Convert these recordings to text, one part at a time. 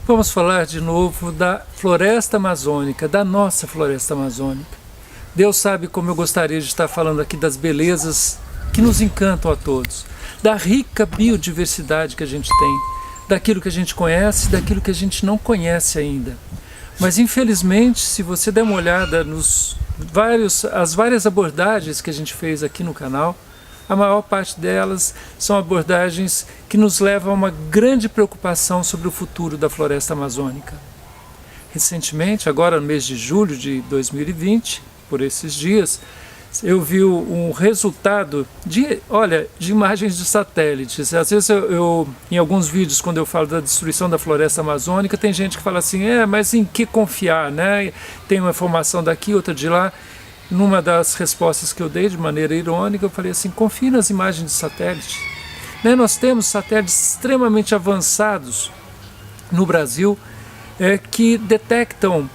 Vamos falar de novo da floresta amazônica, da nossa floresta amazônica. Deus sabe como eu gostaria de estar falando aqui das belezas que nos encantam a todos, da rica biodiversidade que a gente tem, daquilo que a gente conhece e daquilo que a gente não conhece ainda. Mas infelizmente, se você der uma olhada as várias abordagens que a gente fez aqui no canal, a maior parte delas são abordagens que nos levam a uma grande preocupação sobre o futuro da floresta amazônica. Recentemente, agora no mês de julho de 2020, por esses dias, eu vi um resultado de imagens de satélites. Às vezes em alguns vídeos, quando eu falo da destruição da floresta amazônica, tem gente que fala assim, mas em que confiar, né? Tem uma informação daqui, outra de lá. Numa das respostas que eu dei de maneira irônica, eu falei assim, confie nas imagens de satélite. Nós temos satélites extremamente avançados no Brasil que detectam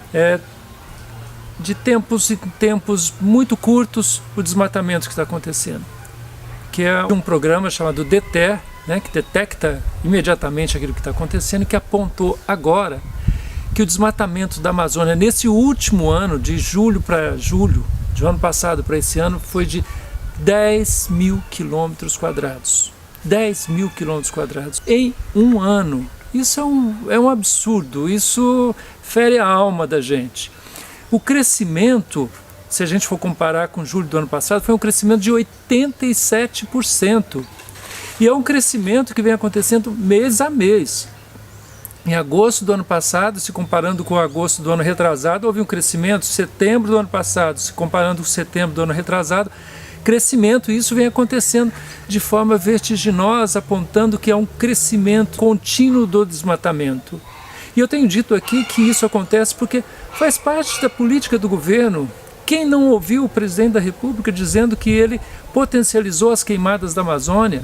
de tempos em tempos muito curtos o desmatamento que está acontecendo. Que é um programa chamado DETER, que detecta imediatamente aquilo que está acontecendo, que apontou agora que o desmatamento da Amazônia nesse último ano, de julho para julho, do ano passado para esse ano, foi de 10 mil quilômetros quadrados. 10 mil quilômetros quadrados em um ano. Isso é um absurdo, isso fere a alma da gente. O crescimento, se a gente for comparar com julho do ano passado, foi um crescimento de 87%. E é um crescimento que vem acontecendo mês a mês. Em agosto do ano passado, se comparando com agosto do ano retrasado, houve um crescimento. Setembro do ano passado, se comparando com setembro do ano retrasado, crescimento. E isso vem acontecendo de forma vertiginosa, apontando que é um crescimento contínuo do desmatamento. E eu tenho dito aqui que isso acontece porque faz parte da política do governo. Quem não ouviu o presidente da República dizendo que ele potencializou as queimadas da Amazônia?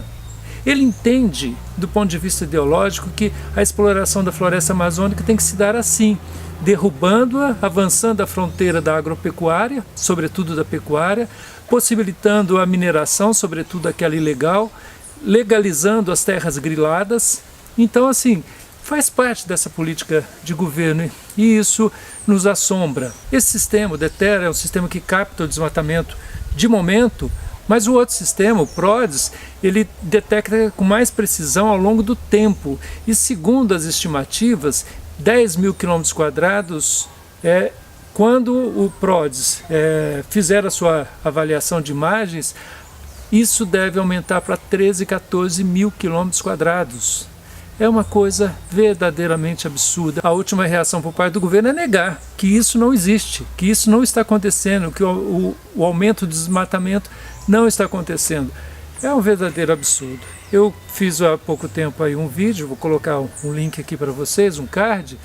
Ele entende, do ponto de vista ideológico, que a exploração da floresta amazônica tem que se dar assim, derrubando-a, avançando a fronteira da agropecuária, sobretudo da pecuária, possibilitando a mineração, sobretudo aquela ilegal, legalizando as terras griladas. Então, assim, faz parte dessa política de governo e isso nos assombra. Esse sistema, o DETER, é um sistema que capta o desmatamento de momento, mas o outro sistema, o PRODES, ele detecta com mais precisão ao longo do tempo. E segundo as estimativas, 10 mil quilômetros quadrados, quando o PRODES fizer a sua avaliação de imagens, isso deve aumentar para 13, 14 mil quilômetros quadrados. É uma coisa verdadeiramente absurda. A última reação por parte do governo é negar que isso não existe, que isso não está acontecendo, que o aumento do desmatamento não está acontecendo. É um verdadeiro absurdo. Eu fiz há pouco tempo aí um vídeo, vou colocar um link aqui para vocês, um card,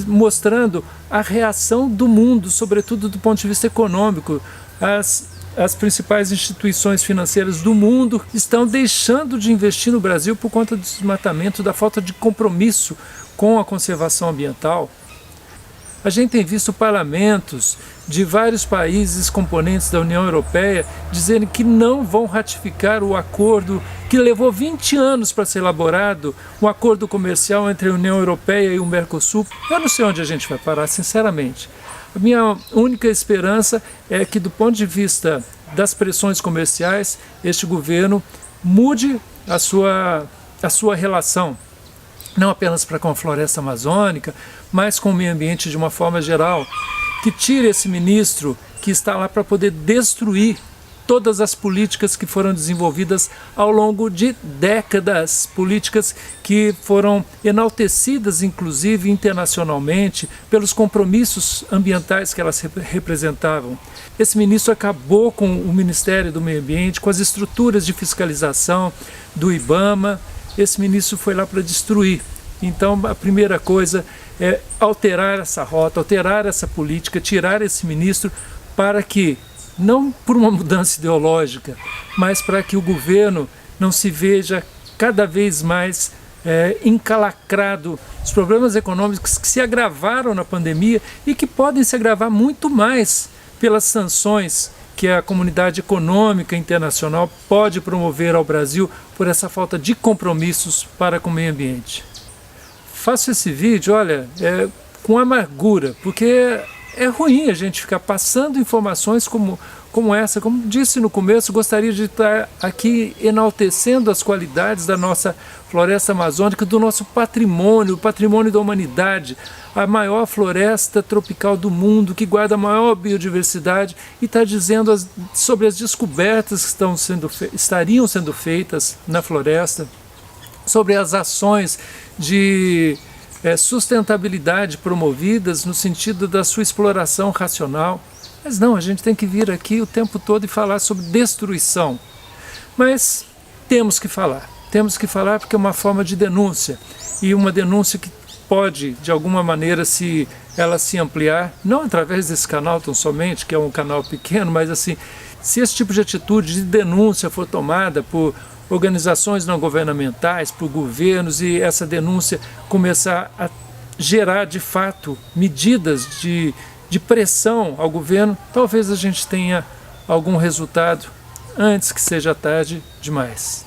mostrando a reação do mundo, sobretudo do ponto de vista econômico. As principais instituições financeiras do mundo estão deixando de investir no Brasil por conta do desmatamento, da falta de compromisso com a conservação ambiental. A gente tem visto parlamentos de vários países componentes da União Europeia dizendo que não vão ratificar o acordo que levou 20 anos para ser elaborado, um acordo comercial entre a União Europeia e o Mercosul. Eu não sei onde a gente vai parar, sinceramente. A minha única esperança é que, do ponto de vista das pressões comerciais, este governo mude a sua relação, não apenas para com a floresta amazônica, mas com o meio ambiente de uma forma geral, que tire esse ministro que está lá para poder destruir todas as políticas que foram desenvolvidas ao longo de décadas, políticas que foram enaltecidas, inclusive internacionalmente, pelos compromissos ambientais que elas representavam. Esse ministro acabou com o Ministério do Meio Ambiente, com as estruturas de fiscalização do IBAMA. Esse ministro foi lá para destruir. Então, a primeira coisa é alterar essa rota, alterar essa política, tirar esse ministro para que, não por uma mudança ideológica, mas para que o governo não se veja cada vez mais encalacrado. Os problemas econômicos que se agravaram na pandemia e que podem se agravar muito mais pelas sanções que a comunidade econômica internacional pode promover ao Brasil por essa falta de compromissos para com o meio ambiente. faço esse vídeo, olha, com amargura, porque é ruim a gente ficar passando informações como essa. Como disse no começo, gostaria de estar aqui enaltecendo as qualidades da nossa floresta amazônica, do nosso patrimônio, o patrimônio da humanidade, a maior floresta tropical do mundo, que guarda a maior biodiversidade, e está dizendo sobre as descobertas que estariam sendo feitas na floresta, sobre as ações de sustentabilidade promovidas no sentido da sua exploração racional. Mas não, a gente tem que vir aqui o tempo todo e falar sobre destruição. Mas temos que falar porque é uma forma de denúncia, e uma denúncia que pode, de alguma maneira, se ela se ampliar, não através desse canal tão somente, que é um canal pequeno, mas assim, se esse tipo de atitude de denúncia for tomada por organizações não governamentais, por governos, e essa denúncia começar a gerar, de fato, medidas de pressão ao governo, talvez a gente tenha algum resultado antes que seja tarde demais.